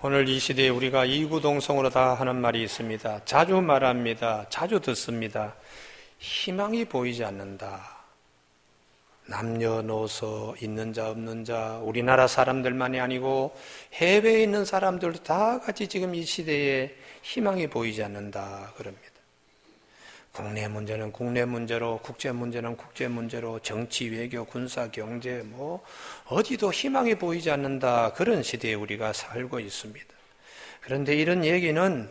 오늘 이 시대에 우리가 이구동성으로 다 하는 말이 있습니다. 자주 말합니다. 자주 듣습니다. 희망이 보이지 않는다. 남녀노소 있는 자 없는 자, 우리나라 사람들만이 아니고 해외에 있는 사람들도 다 같이 지금 이 시대에 희망이 보이지 않는다 그럽니다. 국내 문제는 국내 문제로, 국제 문제는 국제 문제로, 정치, 외교, 군사, 경제 어디도 희망이 보이지 않는다, 그런 시대에 우리가 살고 있습니다. 그런데 이런 얘기는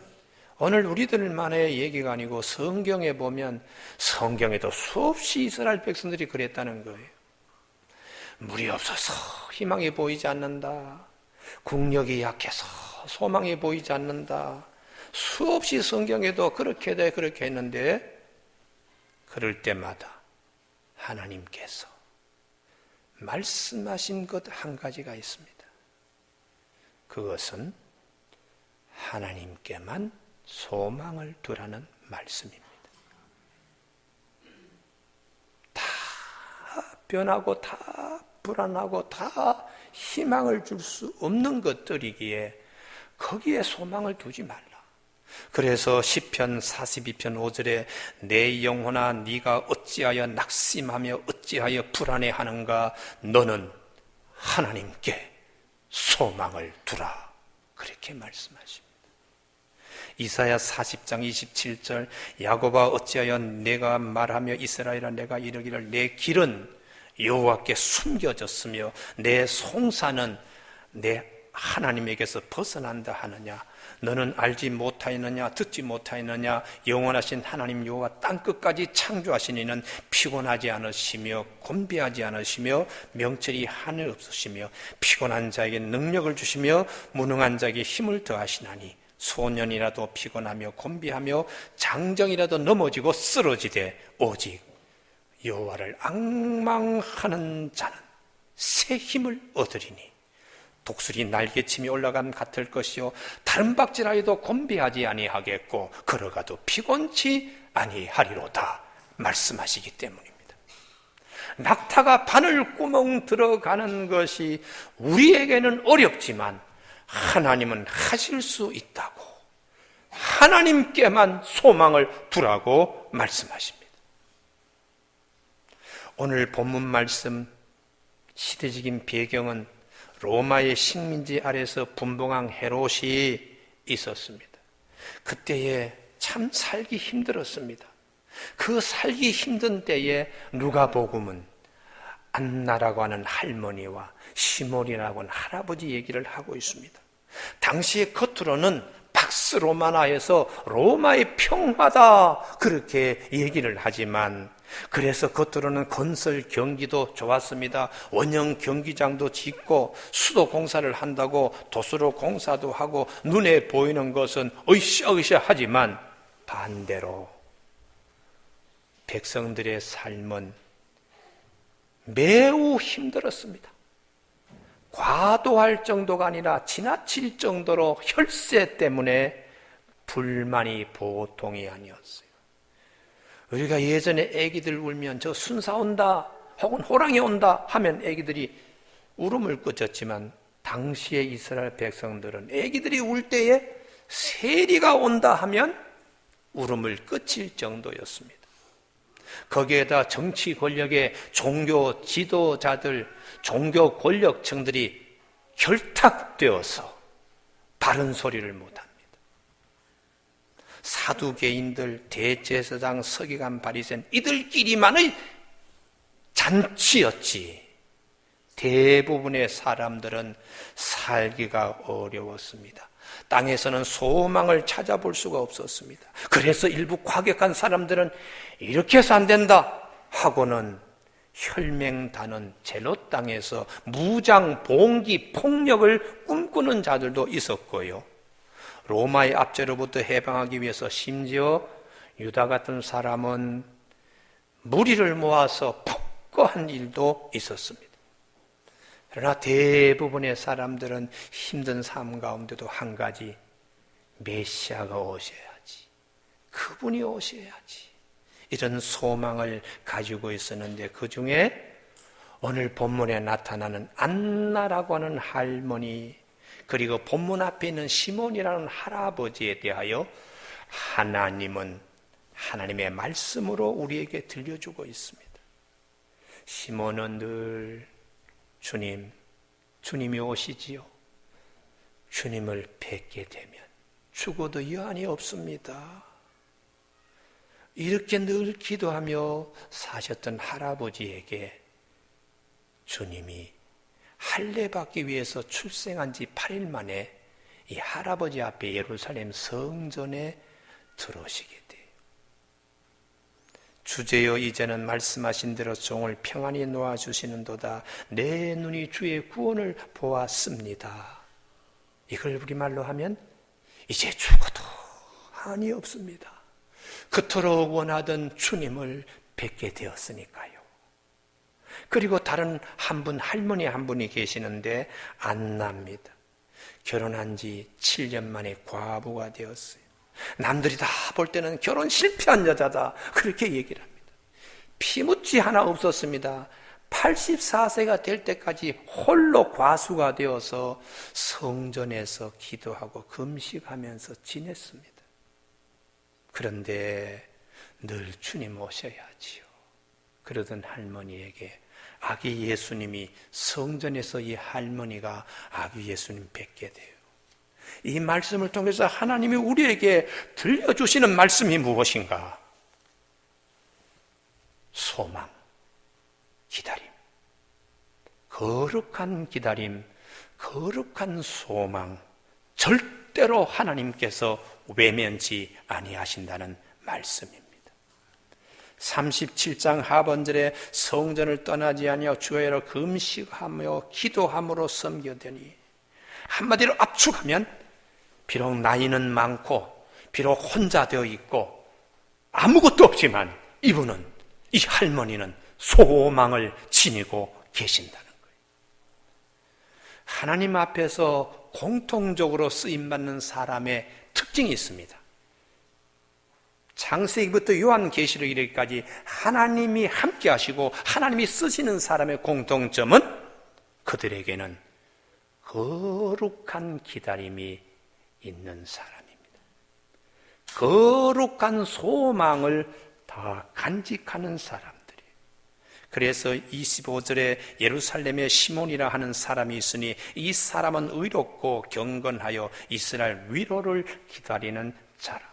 오늘 우리들만의 얘기가 아니고 성경에 보면, 성경에도 수없이 이스라엘 백성들이 그랬다는 거예요. 물이 없어서 희망이 보이지 않는다, 국력이 약해서 소망이 보이지 않는다, 수없이 성경에도 그렇게 돼 그렇게 했는데, 그럴 때마다 하나님께서 말씀하신 것 한 가지가 있습니다. 그것은 하나님께만 소망을 두라는 말씀입니다. 다 변하고 다 불안하고 다 희망을 줄 수 없는 것들이기에 거기에 소망을 두지 말라. 그래서 시편 42편 5절에 내 영혼아 네가 어찌하여 낙심하며 어찌하여 불안해하는가, 너는 하나님께 소망을 두라, 그렇게 말씀하십니다. 이사야 40장 27절 야곱아 어찌하여 내가 말하며 이스라엘아 내가 이르기를 내 길은 여호와께 숨겨졌으며 내 송사는 내 하나님에게서 벗어난다 하느냐, 너는 알지 못하였느냐 듣지 못하였느냐, 영원하신 하나님 여호와 땅끝까지 창조하신 이는 피곤하지 않으시며 곤비하지 않으시며 명철이 하늘 없으시며 피곤한 자에게 능력을 주시며 무능한 자에게 힘을 더하시나니 소년이라도 피곤하며 곤비하며 장정이라도 넘어지고 쓰러지되 오직 여호와를 앙망하는 자는 새 힘을 얻으리니 독수리 날개침이 올라감 같을 것이요 다른 박질하여도 곤비하지 아니하겠고 걸어가도 피곤치 아니하리로다 말씀하시기 때문입니다. 낙타가 바늘구멍 들어가는 것이 우리에게는 어렵지만 하나님은 하실 수 있다고, 하나님께만 소망을 두라고 말씀하십니다. 오늘 본문 말씀 시대적인 배경은 로마의 식민지 아래서 분봉한 헤롯이 있었습니다. 그때에 참 살기 힘들었습니다. 그 살기 힘든 때에 누가복음은 안나라고 하는 할머니와 시몬이라고 하는 할아버지 얘기를 하고 있습니다. 당시에 겉으로는 팍스 로마나에서 로마의 평화다 그렇게 얘기를 하지만, 그래서 겉으로는 건설 경기도 좋았습니다. 원형 경기장도 짓고 수도 공사를 한다고 도수로 공사도 하고 눈에 보이는 것은 으쌰으쌰 하지만 반대로 백성들의 삶은 매우 힘들었습니다. 과도할 정도가 아니라 지나칠 정도로 혈세 때문에 불만이 보통이 아니었어요. 우리가 예전에 애기들 울면 저 순사 온다 혹은 호랑이 온다 하면 애기들이 울음을 그쳤지만, 당시의 이스라엘 백성들은 애기들이 울 때에 세리가 온다 하면 울음을 그칠 정도였습니다. 거기에다 정치 권력의 종교 지도자들, 종교 권력층들이 결탁되어서 바른 소리를 못합니다. 사두개인들, 대제사장, 서기관, 바리새인 이들끼리만의 잔치였지 대부분의 사람들은 살기가 어려웠습니다. 땅에서는 소망을 찾아볼 수가 없었습니다. 그래서 일부 과격한 사람들은 이렇게 해서 안 된다 하고는 혈맹다는 제롯 땅에서 무장, 봉기, 폭력을 꿈꾸는 자들도 있었고요, 로마의 압제로부터 해방하기 위해서 심지어 유다 같은 사람은 무리를 모아서 폭거한 일도 있었습니다. 그러나 대부분의 사람들은 힘든 삶 가운데도 한 가지, 메시아가 오셔야지, 그분이 오셔야지, 이런 소망을 가지고 있었는데, 그 중에 오늘 본문에 나타나는 안나라고 하는 할머니, 그리고 본문 앞에 있는 시몬이라는 할아버지에 대하여 하나님은 하나님의 말씀으로 우리에게 들려주고 있습니다. 시몬은 늘 주님이 오시지요. 주님을 뵙게 되면 죽어도 여한이 없습니다. 이렇게 늘 기도하며 사셨던 할아버지에게 주님이 할례받기 위해서 출생한 지 8일 만에 이 할아버지 앞에 예루살렘 성전에 들어오시게 돼요. 주제여 이제는 말씀하신 대로 종을 평안히 놓아주시는도다. 내 눈이 주의 구원을 보았습니다. 이걸 우리말로 하면 이제 죽어도 한이 없습니다. 그토록 원하던 주님을 뵙게 되었으니까요. 그리고 다른 한 분, 할머니 한 분이 계시는데 안나입니다. 결혼한 지 7년 만에 과부가 되었어요. 남들이 다 볼 때는 결혼 실패한 여자다, 그렇게 얘기를 합니다. 피묻지 하나 없었습니다. 84세가 될 때까지 홀로 과수가 되어서 성전에서 기도하고 금식하면서 지냈습니다. 그런데 늘 주님 오셔야지요. 그러던 할머니에게 아기 예수님이 성전에서 이 할머니가 아기 예수님 뵙게 돼요. 이 말씀을 통해서 하나님이 우리에게 들려주시는 말씀이 무엇인가? 소망, 기다림, 거룩한 기다림, 거룩한 소망, 절대로 하나님께서 외면치 아니하신다는 말씀입니다. 37장 하반절에 성전을 떠나지 아니하여 주야로 금식하며 기도함으로 섬겨더니, 한마디로 압축하면 비록 나이는 많고 비록 혼자 되어 있고 아무것도 없지만 이분은, 이 할머니는 소망을 지니고 계신다는 거예요. 하나님 앞에서 공통적으로 쓰임받는 사람의 특징이 있습니다. 창세기부터 요한계시록 이르기까지 하나님이 함께 하시고 하나님이 쓰시는 사람의 공통점은 그들에게는 거룩한 기다림이 있는 사람입니다. 거룩한 소망을 다 간직하는 사람들이에요. 그래서 25절에 예루살렘에 시몬이라 하는 사람이 있으니 이 사람은 의롭고 경건하여 이스라엘 위로를 기다리는 자라.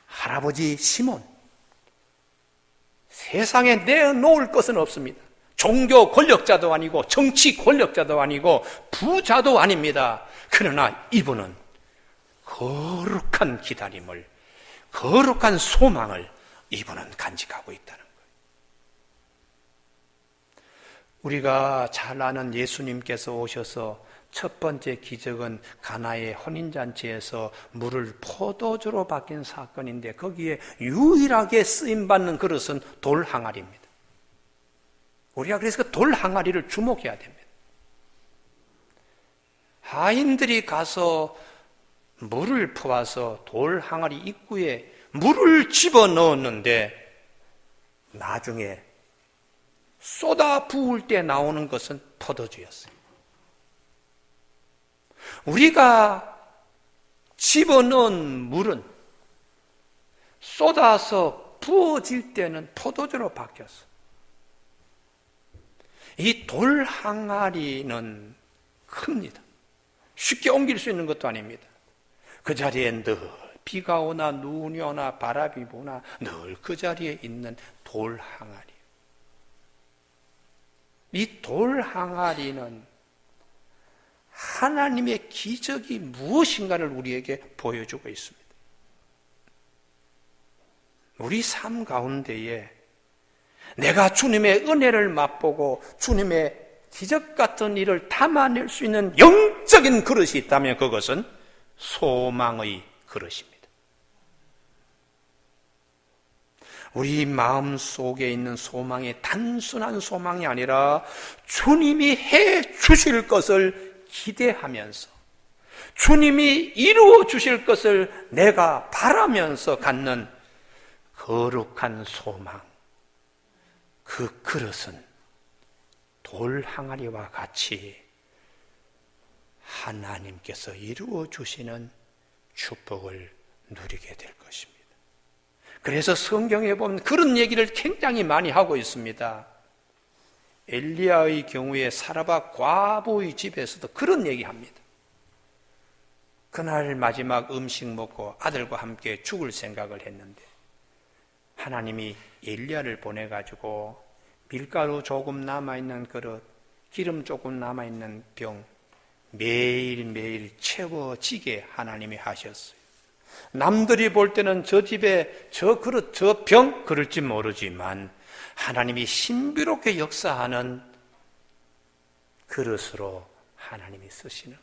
할아버지 시몬, 세상에 내놓을 것은 없습니다. 종교 권력자도 아니고 정치 권력자도 아니고 부자도 아닙니다. 그러나 이분은 거룩한 기다림을, 거룩한 소망을 이분은 간직하고 있다는 거예요. 우리가 잘 아는 예수님께서 오셔서 첫 번째 기적은 가나의 혼인잔치에서 물을 포도주로 바뀐 사건인데, 거기에 유일하게 쓰임받는 그릇은 돌 항아리입니다. 우리가 그래서 돌 항아리를 주목해야 됩니다. 하인들이 가서 물을 퍼와서 돌 항아리 입구에 물을 집어넣었는데 나중에 쏟아 부을 때 나오는 것은 포도주였어요. 우리가 집어넣은 물은 쏟아서 부어질 때는 포도주로 바뀌었어. 이 돌 항아리는 큽니다. 쉽게 옮길 수 있는 것도 아닙니다. 그 자리에 늘 비가 오나 눈이 오나 바람이 부나 늘 그 자리에 있는 돌 항아리. 이 돌 항아리는 하나님의 기적이 무엇인가를 우리에게 보여주고 있습니다. 우리 삶 가운데에 내가 주님의 은혜를 맛보고 주님의 기적 같은 일을 담아낼 수 있는 영적인 그릇이 있다면 그것은 소망의 그릇입니다. 우리 마음 속에 있는 소망이 단순한 소망이 아니라 주님이 해 주실 것을 기대하면서 주님이 이루어 주실 것을 내가 바라면서 갖는 거룩한 소망, 그 그릇은 돌 항아리와 같이 하나님께서 이루어 주시는 축복을 누리게 될 것입니다. 그래서 성경에 보면 그런 얘기를 굉장히 많이 하고 있습니다. 엘리야의 경우에 사라밧 과부의 집에서도 그런 얘기합니다. 그날 마지막 음식 먹고 아들과 함께 죽을 생각을 했는데 하나님이 엘리야를 보내가지고 밀가루 조금 남아있는 그릇, 기름 조금 남아있는 병 매일매일 채워지게 하나님이 하셨어요. 남들이 볼 때는 저 집에 저 그릇, 저 병 그럴지 모르지만 하나님이 신비롭게 역사하는 그릇으로 하나님이 쓰시는 거예요.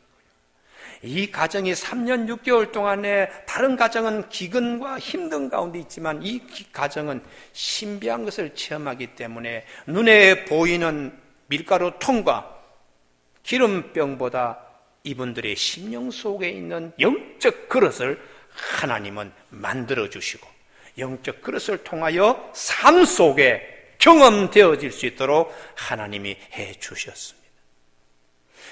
이 가정이 3년 6개월 동안에 다른 가정은 기근과 힘든 가운데 있지만 이 가정은 신비한 것을 체험하기 때문에 눈에 보이는 밀가루 통과 기름병보다 이분들의 심령 속에 있는 영적 그릇을 하나님은 만들어주시고 영적 그릇을 통하여 삶 속에 경험되어질 수 있도록 하나님이 해주셨습니다.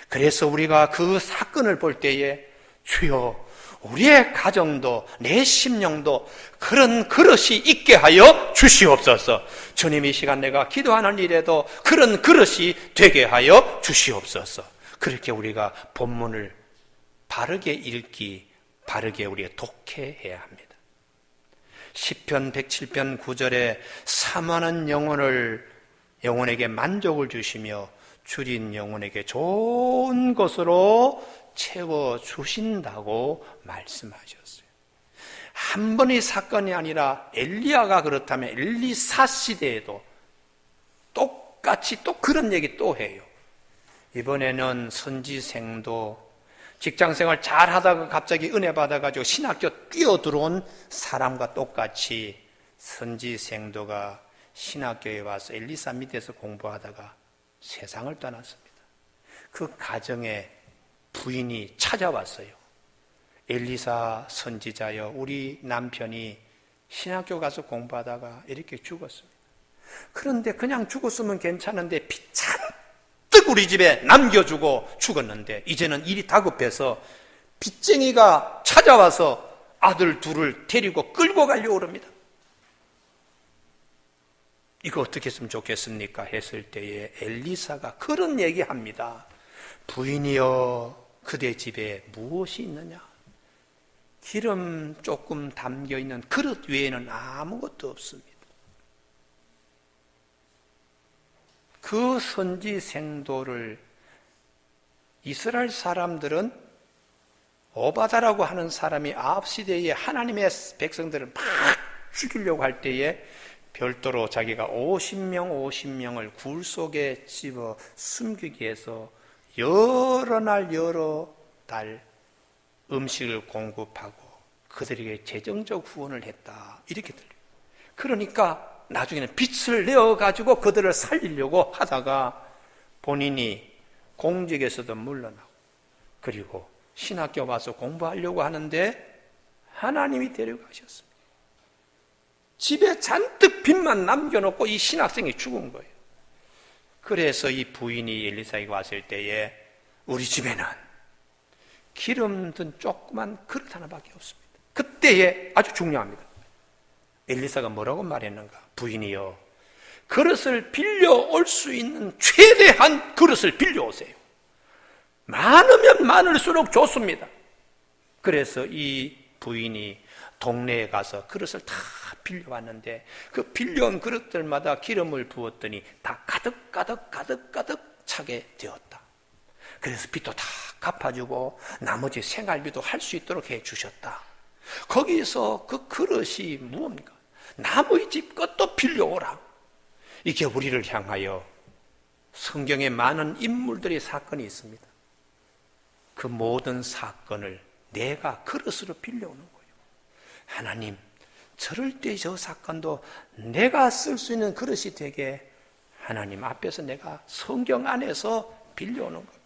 그래서 우리가 그 사건을 볼 때에 주여 우리의 가정도 내 심령도 그런 그릇이 있게 하여 주시옵소서. 주님 이 시간 내가 기도하는 일에도 그런 그릇이 되게 하여 주시옵소서. 그렇게 우리가 본문을 바르게 읽기 바르게 우리가 독해해야 합니다. 시편 107편 9절에 사모하는 영혼에게 만족을 주시며 줄인 영혼에게 좋은 것으로 채워주신다고 말씀하셨어요. 한 번의 사건이 아니라 엘리야가 그렇다면 엘리사 시대에도 똑같이 또 그런 얘기 또 해요. 이번에는 선지생도 직장생활 잘 하다가 갑자기 은혜 받아가지고 신학교 뛰어들어온 사람과 똑같이 선지생도가 신학교에 와서 엘리사 밑에서 공부하다가 세상을 떠났습니다. 그 가정에 부인이 찾아왔어요. 엘리사 선지자여, 우리 남편이 신학교 가서 공부하다가 이렇게 죽었습니다. 그런데 그냥 죽었으면 괜찮은데 빚 잔뜩 우리 집에 남겨주고 죽었는데 이제는 일이 다급해서 빚쟁이가 찾아와서 아들 둘을 데리고 끌고 가려고 합니다. 이거 어떻게 했으면 좋겠습니까? 했을 때에 엘리사가 그런 얘기합니다. 부인이여, 그대 집에 무엇이 있느냐? 기름 조금 담겨있는 그릇 외에는 아무것도 없습니다. 그 선지생도를 이스라엘 사람들은 오바다라고 하는 사람이 아합 시대에 하나님의 백성들을 막 죽이려고 할 때에 별도로 자기가 50명을 굴 속에 집어 숨기기 위해서 여러 날 여러 달 음식을 공급하고 그들에게 재정적 후원을 했다, 이렇게 들려요. 그러니까 나중에는 빚을 내어가지고 그들을 살리려고 하다가 본인이 공직에서도 물러나고 그리고 신학교 와서 공부하려고 하는데 하나님이 데려가셨습니다. 집에 잔뜩 빚만 남겨놓고 이 신학생이 죽은 거예요. 그래서 이 부인이 엘리사에게 왔을 때에 우리 집에는 기름 든 조그만 그릇 하나밖에 없습니다. 그때에 아주 중요합니다. 엘리사가 뭐라고 말했는가? 부인이여, 그릇을 빌려올 수 있는 최대한 그릇을 빌려오세요. 많으면 많을수록 좋습니다. 그래서 이 부인이 동네에 가서 그릇을 다 빌려왔는데 그 빌려온 그릇들마다 기름을 부었더니 다 가득 차게 되었다. 그래서 빚도 다 갚아주고 나머지 생활비도 할 수 있도록 해주셨다. 거기서 그 그릇이 무엇입니까? 남의 집 것도 빌려오라. 이게 우리를 향하여 성경에 많은 인물들의 사건이 있습니다. 그 모든 사건을 내가 그릇으로 빌려오는 거예요. 하나님, 저럴 때 저 사건도 내가 쓸 수 있는 그릇이 되게 하나님 앞에서 내가 성경 안에서 빌려오는 겁니다.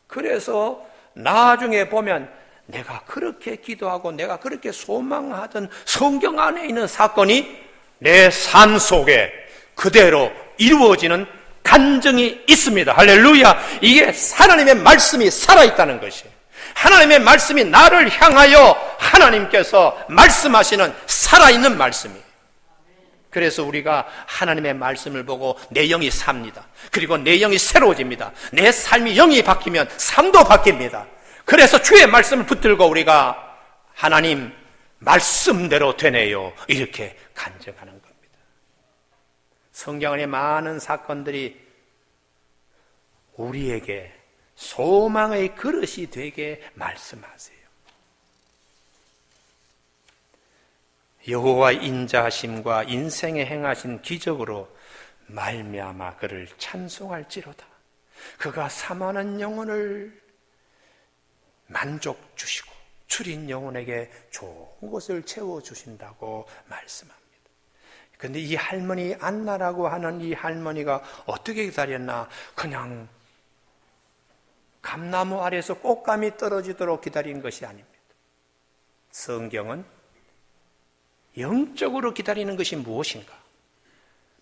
그래서 나중에 보면 내가 그렇게 기도하고 내가 그렇게 소망하던 성경 안에 있는 사건이 내 삶 속에 그대로 이루어지는 간증이 있습니다. 할렐루야. 이게 하나님의 말씀이 살아있다는 것이에요. 하나님의 말씀이 나를 향하여 하나님께서 말씀하시는 살아있는 말씀이에요. 그래서 우리가 하나님의 말씀을 보고 내 영이 삽니다. 그리고 내 영이 새로워집니다. 내 삶이 영이 바뀌면 삶도 바뀝니다. 그래서 주의 말씀을 붙들고 우리가 하나님 말씀대로 되네요, 이렇게 간증하는 겁니다. 성경 안에 많은 사건들이 우리에게 소망의 그릇이 되게 말씀하세요. 여호와의 인자하심과 인생에 행하신 기적으로 말미암아 그를 찬송할지로다. 그가 사모하는 영혼을 만족 주시고 줄인 영혼에게 좋은 것을 채워주신다고 말씀합니다. 그런데 이 할머니, 안나라고 하는 이 할머니가 어떻게 기다렸나? 그냥 감나무 아래에서 꽃감이 떨어지도록 기다린 것이 아닙니다. 성경은 영적으로 기다리는 것이 무엇인가?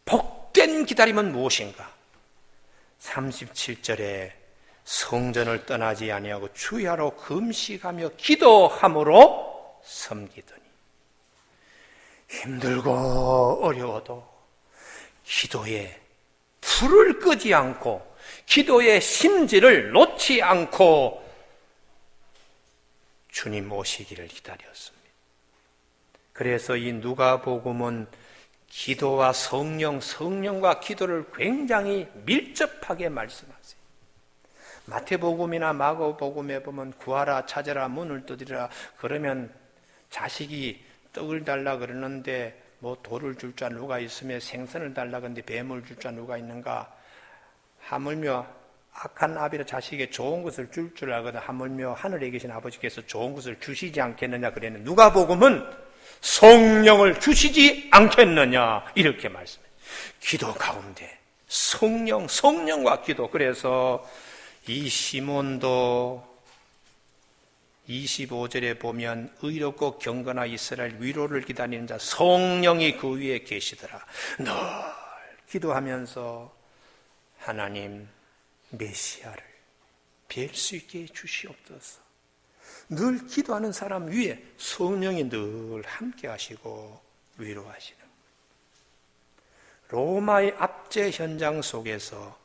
복된 기다림은 무엇인가? 37절에 성전을 떠나지 아니하고 주야로 금식하며 기도함으로 섬기더니, 힘들고 어려워도 기도에 불을 끄지 않고 기도의 심지를 놓지 않고 주님 오시기를 기다렸습니다. 그래서 이 누가복음은 기도와 성령과 기도를 굉장히 밀접하게 말씀하세요. 마태복음이나 마가복음에 보면 구하라, 찾아라, 문을 두드리라. 그러면 자식이 떡을 달라 그러는데 뭐 돌을 줄 자 누가 있으며 생선을 달라 그러는데 뱀을 줄 자 누가 있는가? 하물며 악한 아비라 자식에게 좋은 것을 줄 알거든 하물며 하늘에 계신 아버지께서 좋은 것을 주시지 않겠느냐 그랬는데 누가복음은 성령을 주시지 않겠느냐 이렇게 말씀해요. 기도 가운데 성령과 기도. 그래서 이 시몬도 25절에 보면 의롭고 경건한 이스라엘 위로를 기다리는 자 성령이 그 위에 계시더라. 늘 기도하면서 하나님 메시아를 뵐 수 있게 해주시옵소서. 늘 기도하는 사람 위에 성령이 늘 함께 하시고 위로하시는 거예요. 로마의 압제 현장 속에서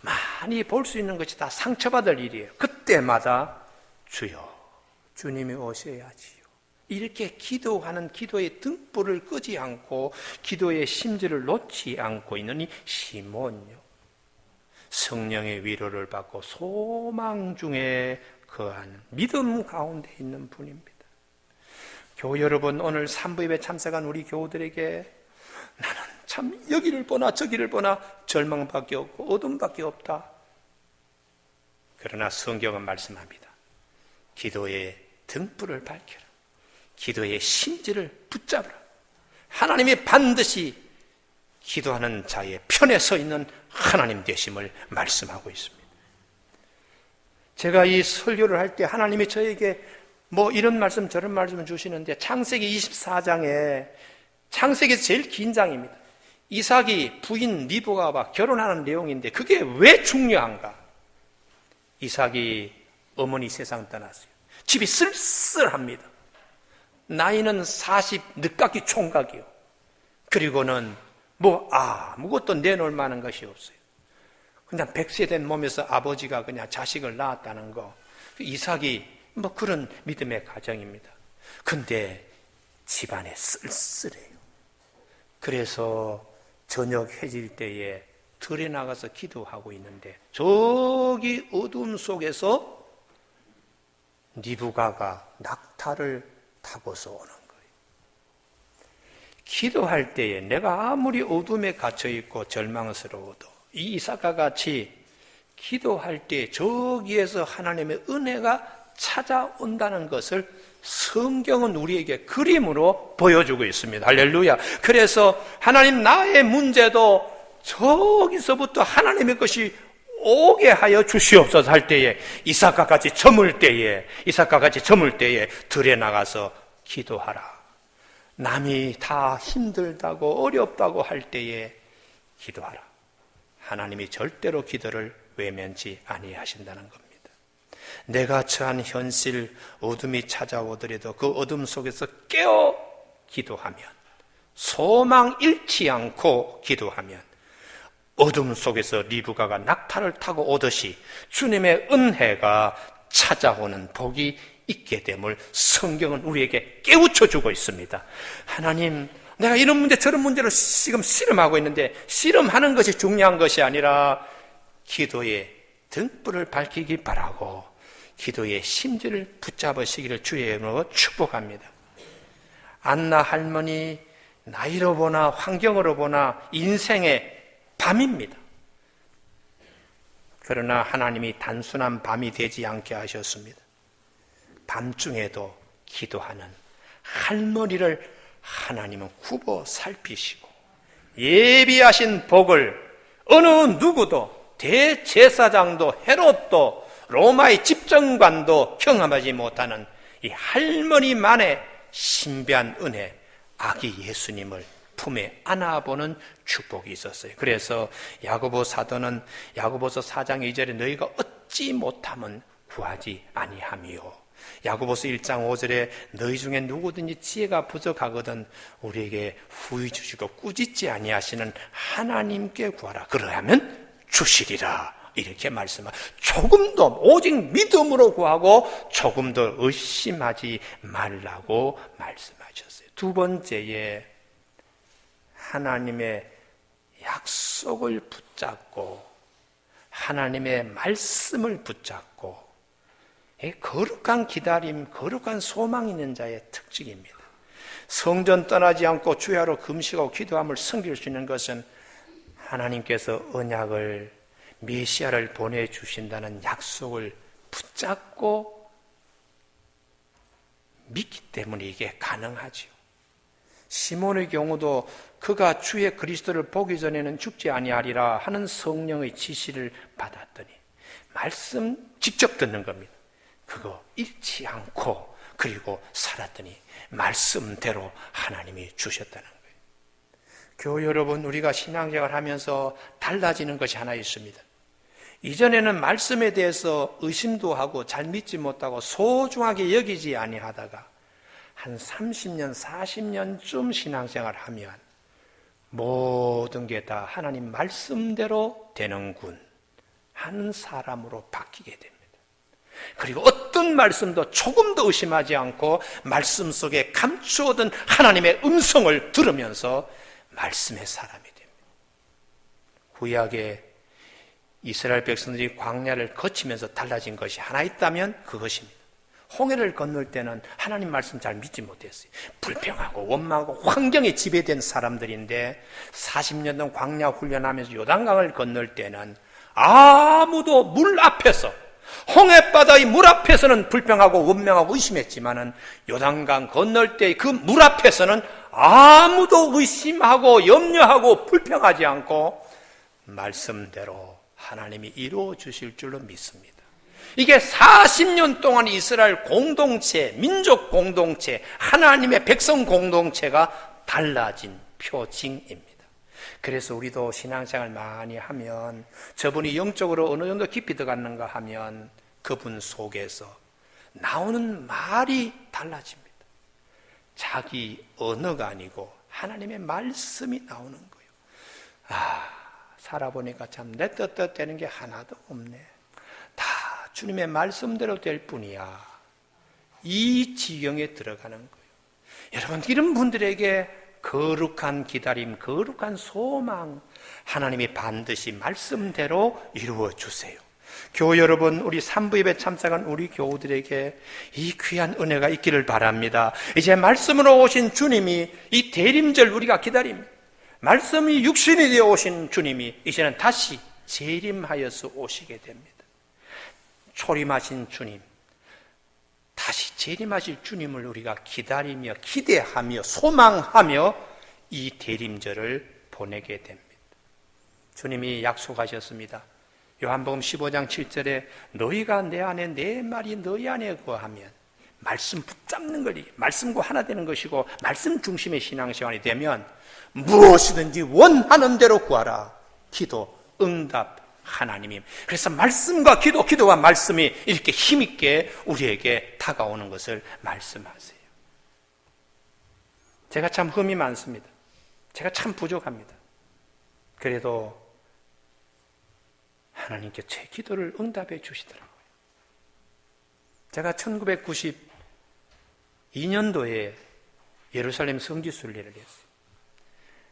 많이 볼 수 있는 것이 다 상처받을 일이에요. 그때마다 주여 주님이 오셔야지요, 이렇게 기도하는 기도의 등불을 끄지 않고 기도의 심지를 놓지 않고 있는 이 시몬요, 성령의 위로를 받고 소망 중에 거한 믿음 가운데 있는 분입니다. 교우 여러분, 오늘 산부인교회 참석한 우리 교우들에게 나는 참 여기를 보나 저기를 보나 절망밖에 없고 어둠밖에 없다. 그러나 성경은 말씀합니다. 기도의 등불을 밝혀라. 기도의 심지를 붙잡으라. 하나님이 반드시 기도하는 자의 편에 서 있는 하나님 되심을 말씀하고 있습니다. 제가 이 설교를 할 때 하나님이 저에게 뭐 이런 말씀 저런 말씀을 주시는데, 창세기 24장에 창세기에서 제일 긴 장입니다. 이삭이 부인 리브가와 결혼하는 내용인데 그게 왜 중요한가? 이삭이 어머니 세상 떠났어요. 집이 쓸쓸합니다. 나이는 40 늦깎이 총각이요. 그리고는 뭐 아무것도 내놓을 만한 것이 없어요. 그냥 100세 된 몸에서 아버지가 그냥 자식을 낳았다는 거. 이삭이 뭐 그런 믿음의 가정입니다. 근데 집안에 쓸쓸해요. 그래서 저녁 해질 때에 들에 나가서 기도하고 있는데 저기 어둠 속에서 리브가가 낙타를 타고서 오는 거예요. 기도할 때에 내가 아무리 어둠에 갇혀있고 절망스러워도 이 이삭과 같이 기도할 때 저기에서 하나님의 은혜가 찾아온다는 것을 성경은 우리에게 그림으로 보여주고 있습니다. 할렐루야. 그래서 하나님 나의 문제도 저기서부터 하나님의 것이 오게 하여 주시옵소서 할 때에 이삭과 같이 저물 때에 들에 나가서 기도하라. 남이 다 힘들다고 어렵다고 할 때에 기도하라. 하나님이 절대로 기도를 외면치 아니하신다는 겁니다. 내가 처한 현실, 어둠이 찾아오더라도 그 어둠 속에서 깨어 기도하면, 소망 잃지 않고 기도하면 어둠 속에서 리브가가 낙타를 타고 오듯이 주님의 은혜가 찾아오는 복이 있게 됨을 성경은 우리에게 깨우쳐 주고 있습니다. 하나님, 내가 이런 문제 저런 문제로 지금 씨름하고 있는데 씨름하는 것이 중요한 것이 아니라 기도의 등불을 밝히기 바라고 기도의 심지를 붙잡으시기를 주의 이름으로 축복합니다. 안나 할머니 나이로 보나 환경으로 보나 인생의 밤입니다. 그러나 하나님이 단순한 밤이 되지 않게 하셨습니다. 밤중에도 기도하는 할머니를 하나님은 굽어 살피시고 예비하신 복을 어느 누구도, 대제사장도 헤롯도 로마의 집정관도 경험하지 못하는 이 할머니만의 신비한 은혜, 아기 예수님을 품에 안아보는 축복이 있었어요. 그래서 야고보 사도는 야고보서 4장 2절에 너희가 얻지 못하면 구하지 아니하며, 야고보서 1장 5절에 너희 중에 누구든지 지혜가 부족하거든 우리에게 후히 주시고 꾸짖지 아니하시는 하나님께 구하라. 그러하면 주시리라. 이렇게 말씀하고, 조금 더 오직 믿음으로 구하고 조금 더 의심하지 말라고 말씀하셨어요. 두 번째에 하나님의 약속을 붙잡고 하나님의 말씀을 붙잡고 거룩한 기다림, 거룩한 소망 있는 자의 특징입니다. 성전 떠나지 않고 주야로 금식하고 기도함을 섬길 수 있는 것은 하나님께서 언약을, 메시아를 보내주신다는 약속을 붙잡고 믿기 때문에 이게 가능하지요. 시몬의 경우도 그가 주의 그리스도를 보기 전에는 죽지 아니하리라 하는 성령의 지시를 받았더니 말씀 직접 듣는 겁니다. 그거 잃지 않고 그리고 살았더니 말씀대로 하나님이 주셨다는 거예요. 교회 여러분, 우리가 신앙생활 하면서 달라지는 것이 하나 있습니다. 이전에는 말씀에 대해서 의심도 하고 잘 믿지 못하고 소중하게 여기지 아니하다가 한 30년, 40년쯤 신앙생활 하면 모든 게 다 하나님 말씀대로 되는군 한 사람으로 바뀌게 됩니다. 그리고 어떤 말씀도 조금 더 의심하지 않고 말씀 속에 감추어둔 하나님의 음성을 들으면서 말씀의 사람이 됩니다. 구약의 이스라엘 백성들이 광야를 거치면서 달라진 것이 하나 있다면 그것입니다. 홍해를 건널 때는 하나님 말씀 잘 믿지 못했어요. 불평하고 원망하고 환경에 지배된 사람들인데 40년 동안 광야 훈련하면서 요단강을 건널 때는 아무도 물 앞에서, 홍해바다의 물 앞에서는 불평하고 원망하고 의심했지만은 요단강 건널 때 그 물 앞에서는 아무도 의심하고 염려하고 불평하지 않고 말씀대로 하나님이 이루어 주실 줄로 믿습니다. 이게 40년 동안 이스라엘 공동체, 민족 공동체, 하나님의 백성 공동체가 달라진 표징입니다. 그래서 우리도 신앙생활 많이 하면 저분이 영적으로 어느 정도 깊이 들어갔는가 하면 그분 속에서 나오는 말이 달라집니다. 자기 언어가 아니고 하나님의 말씀이 나오는 거예요. 살아보니까 참 내 뜻대로 되는 게 하나도 없네. 다 주님의 말씀대로 될 뿐이야. 이 지경에 들어가는 거예요. 여러분, 이런 분들에게 거룩한 기다림, 거룩한 소망, 하나님이 반드시 말씀대로 이루어 주세요. 교우 여러분, 우리 산부 예배 참석한 우리 교우들에게 이 귀한 은혜가 있기를 바랍니다. 이제 말씀으로 오신 주님이 이 대림절 우리가 기다립니다. 말씀이 육신이 되어 오신 주님이 이제는 다시 재림하여서 오시게 됩니다. 초림하신 주님, 다시 재림하실 주님을 우리가 기다리며 기대하며 소망하며 이 대림절을 보내게 됩니다. 주님이 약속하셨습니다. 요한복음 15장 7절에 너희가 내 안에 내 말이 너희 안에 거하면, 말씀 붙잡는 것이 말씀과 하나 되는 것이고 말씀 중심의 신앙생활이 되면 무엇이든지 원하는 대로 구하라. 기도 응답 하나님임. 그래서 말씀과 기도와 말씀이 이렇게 힘있게 우리에게 다가오는 것을 말씀하세요. 제가 참 흠이 많습니다. 제가 참 부족합니다. 그래도 하나님께 제 기도를 응답해 주시더라고요. 제가 1992년도에 예루살렘 성지순례를 했어요.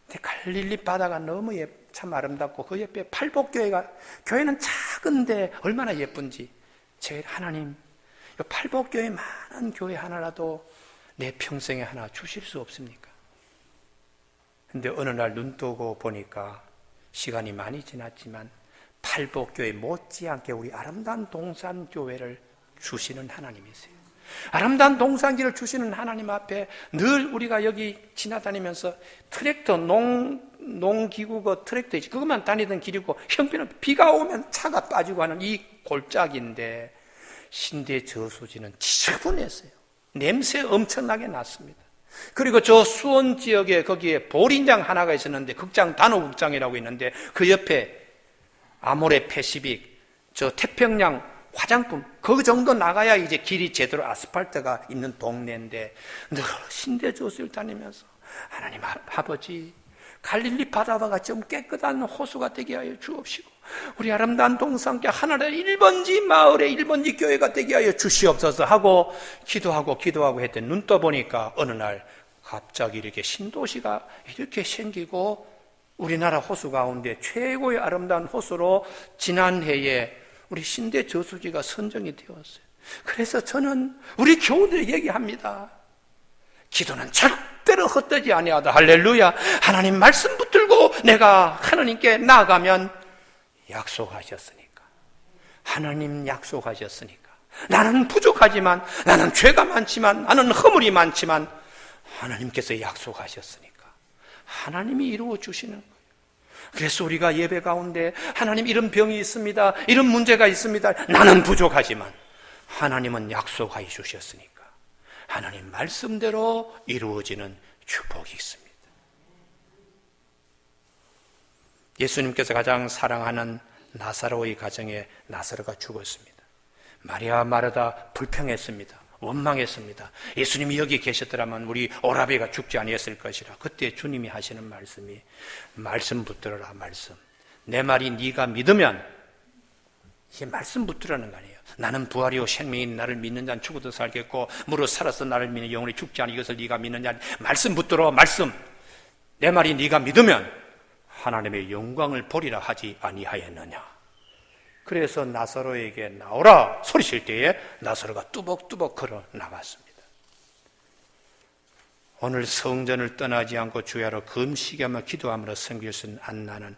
근데 갈릴리 바다가 너무 참 아름답고 그 옆에 팔복교회가, 교회는 작은데 얼마나 예쁜지, 제가 하나님, 이 팔복교회 많은 교회 하나라도 내 평생에 하나 주실 수 없습니까? 근데 어느 날 눈 뜨고 보니까 시간이 많이 지났지만 팔복교회 못지않게 우리 아름다운 동산교회를 주시는 하나님이세요. 아름다운 동산길을 주시는 하나님 앞에 늘 우리가 여기 지나다니면서 트랙터, 농기구 트랙터, 그것만 다니던 길이고, 형편은 비가 오면 차가 빠지고 하는 이 골짜기인데 신대 저수지는 지저분했어요. 냄새 엄청나게 났습니다. 그리고 저 수원 지역에 거기에 볼인장 하나가 있었는데, 극장 단호극장이라고 있는데 그 옆에 아모레 패시픽, 저 태평양 화장품, 그 정도 나가야 이제 길이 제대로 아스팔트가 있는 동네인데 늘 신대 저수지를 다니면서 하나님 아버지, 갈릴리 바다와 같이 깨끗한 호수가 되게 하여 주옵시고 우리 아름다운 동산교 하나의 1번지 마을의 1번지 교회가 되게 하여 주시옵소서 하고 기도하고 했더니 눈 떠보니까 어느 날 갑자기 이렇게 신도시가 이렇게 생기고 우리나라 호수 가운데 최고의 아름다운 호수로 지난해에 우리 신대 저수지가 선정이 되었어요. 그래서 저는 우리 교우들 얘기합니다. 기도는 절대로 헛되지 아니하다. 할렐루야. 하나님 말씀 붙들고 내가 하나님께 나아가면 약속하셨으니까. 하나님 약속하셨으니까. 나는 부족하지만, 나는 죄가 많지만, 나는 허물이 많지만 하나님께서 약속하셨으니까 하나님이 이루어 주시는 거예요. 그래서 우리가 예배 가운데 하나님 이런 병이 있습니다, 이런 문제가 있습니다, 나는 부족하지만 하나님은 약속하여 주셨으니까 하나님 말씀대로 이루어지는 축복이 있습니다. 예수님께서 가장 사랑하는 나사로의 가정에 나사로가 죽었습니다. 마리아 마르다 불평했습니다. 원망했습니다. 예수님이 여기 계셨더라면 우리 오라베가 죽지 아니했을 것이라. 그때 주님이 하시는 말씀이 말씀 붙들어라. 말씀. 내 말이 네가 믿으면, 이게 말씀 붙들라는 거 아니에요. 나는 부활이요 생명인 나를 믿는 자는 죽어도 살겠고 무릇 살아서 나를 믿는 영혼이 죽지 않은 이것을 네가 믿는 자. 말씀 붙들어. 말씀. 내 말이 네가 믿으면 하나님의 영광을 보리라 하지 아니하였느냐. 그래서 나사로에게 나오라 소리칠 때에 나사로가 뚜벅뚜벅 걸어 나갔습니다. 오늘 성전을 떠나지 않고 주야로 금식하며 기도하며 섬길 수 있는 안나는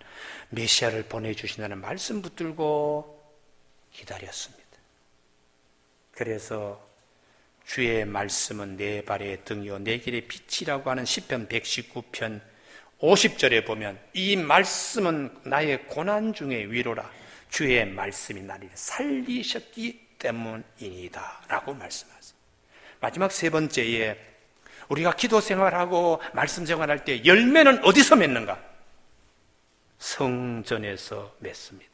메시아를 보내주신다는 말씀 붙들고 기다렸습니다. 그래서 주의 말씀은 내 발의 등이요 내 길의 빛이라고 하는 시편 119편 50절에 보면 이 말씀은 나의 고난 중의 위로라. 주의 말씀이 나를 살리셨기 때문이니다 라고 말씀하세요. 마지막 세 번째에 우리가 기도 생활하고 말씀 생활할 때 열매는 어디서 맺는가? 성전에서 맺습니다.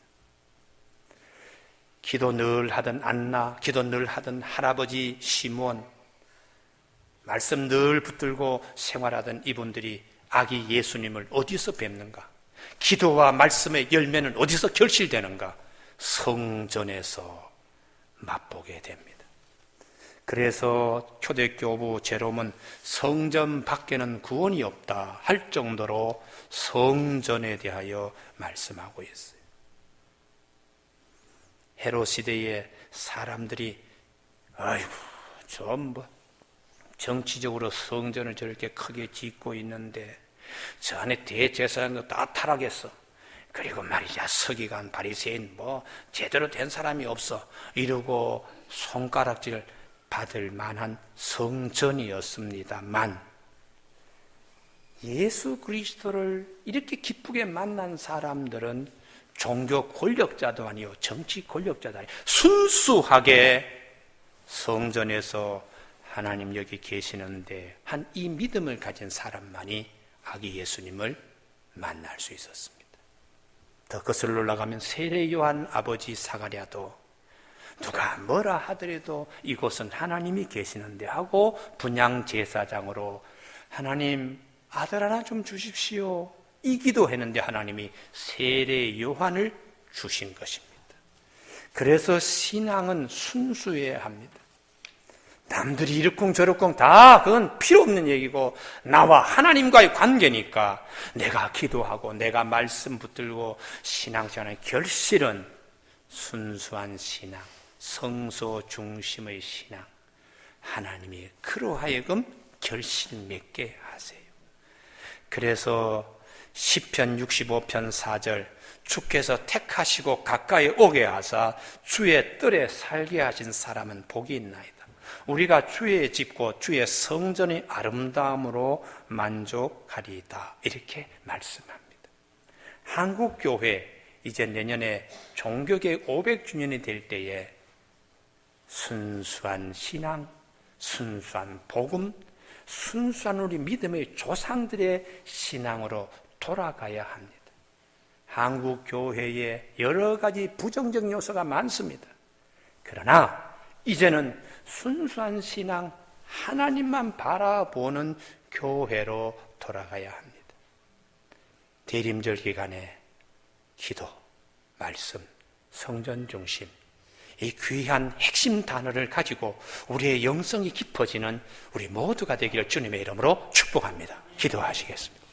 기도 늘 하던 안나, 기도 늘 하던 할아버지 시므온, 말씀 늘 붙들고 생활하던 이분들이 아기 예수님을 어디서 뵙는가? 기도와 말씀의 열매는 어디서 결실되는가? 성전에서 맛보게 됩니다. 그래서 초대교부 제롬은 성전 밖에는 구원이 없다 할 정도로 성전에 대하여 말씀하고 있어요. 헤롯 시대에 사람들이 아이고 좀 정치적으로 성전을 저렇게 크게 짓고 있는데 저 안에 대제사장도 다 타락했어. 그리고 말이야 서기관 바리새인 제대로 된 사람이 없어 이러고 손가락질 받을 만한 성전이었습니다만 예수 그리스도를 이렇게 기쁘게 만난 사람들은 종교 권력자도 아니요 정치 권력자도 아니요 순수하게 성전에서 하나님 여기 계시는데 한 이 믿음을 가진 사람만이 아기 예수님을 만날 수 있었습니다. 더 거슬러 올라가면 세례 요한 아버지 사가랴도 누가 뭐라 하더라도 이곳은 하나님이 계시는데 하고 분향 제사장으로 하나님 아들 하나 좀 주십시오 이 기도했는데 하나님이 세례 요한을 주신 것입니다. 그래서 신앙은 순수해야 합니다. 남들이 이러쿵저러쿵 다 그건 필요 없는 얘기고 나와 하나님과의 관계니까 내가 기도하고 내가 말씀 붙들고 신앙생활의 결실은 순수한 신앙, 성소 중심의 신앙, 하나님이 그로 하여금 결실 맺게 하세요. 그래서 시편 65편 4절 주께서 택하시고 가까이 오게 하사 주의 뜰에 살게 하신 사람은 복이 있나이다. 우리가 주의 집고 주의 성전의 아름다움으로 만족하리이다. 이렇게 말씀합니다. 한국교회 이제 내년에 종교개혁 500주년이 될 때에 순수한 신앙, 순수한 복음, 순수한 우리 믿음의 조상들의 신앙으로 돌아가야 합니다. 한국교회에 여러 가지 부정적 요소가 많습니다. 그러나 이제는 순수한 신앙, 하나님만 바라보는 교회로 돌아가야 합니다. 대림절 기간에 기도, 말씀, 성전 중심, 이 귀한 핵심 단어를 가지고 우리의 영성이 깊어지는 우리 모두가 되기를 주님의 이름으로 축복합니다. 기도하시겠습니다.